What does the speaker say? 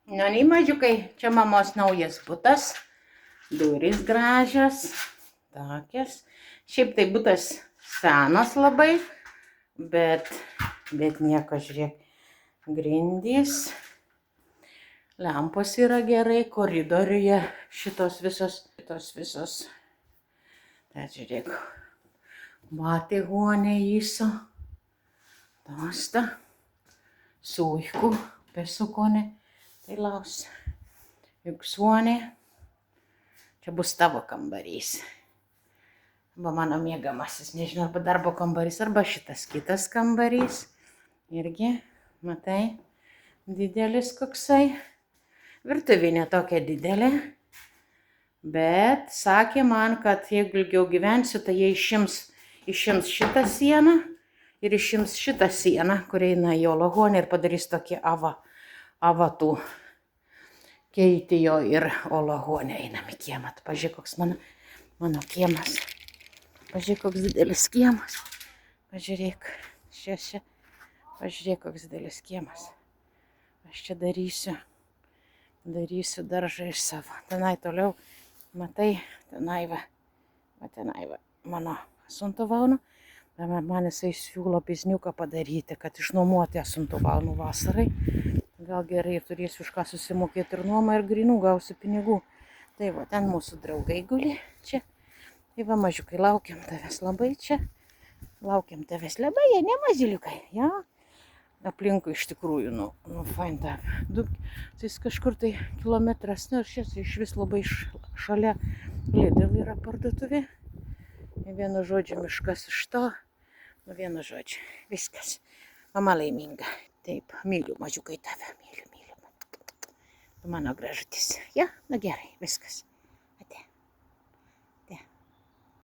Nu, nei mažiukai, čia mamos naujas butas, durys gražios, tokios. Šiaip tai butas senas labai, bet nieko, žiūrėk, grindys, lempos yra gerai, koridoriuje šitos visos. Tai žiūrėk, matė huonė įso, tosta, suihku, pesukone. Tai laus. Yksi huone. Čia bus tavo kambarys. Arba mano miegamasis, nežinau, arba darbo kambarys, arba šitas kitas kambarys. Irgi, matai, didelis koksai. Virtuvinė tokia didelė. Bet sakė man, kad jeigu ilgiau gyvensiu, tai jie išims šitą sieną ir išims šitą sieną, kur eina į olohuonę ir padarys tokį avatų. Keitėjo ir olohuonė einam į kiemą. Pažiūrėk, koks mano kiemas. Pažiūrėk, koks didelis kiemas. Pažiūrėk, čia. Pažiūrėk, koks didelis kiemas. Aš čia darysiu daržą iš savo. Tenai toliau, matai, tenai va, mano asunto vaunu. Man jisai siūlo bizniuką padaryti, kad išnuomoti asunto vaunų vasarai. Gal gerai ir turėsiu už ką susimokėti ir nuomą ir grinų gausiu pinigų. Tai va, ten mūsų draugai guli čia. Tai va, mažiukai, laukiam tavęs labai čia. Laukiam tavęs labai, jie ne mažyliukai. Ja? Aplinkui iš tikrųjų, fain taip. Tai kažkur tai kilometras, ir šis iš vis labai šalia Lidl yra parduotuvė. Vienu žodžiu miškas iš to. Vienu žodžiu, viskas. Mama laiminga. Taip, myliu mažiukai tave, myliu. Tu mano gražutis. Ja, gerai, viskas.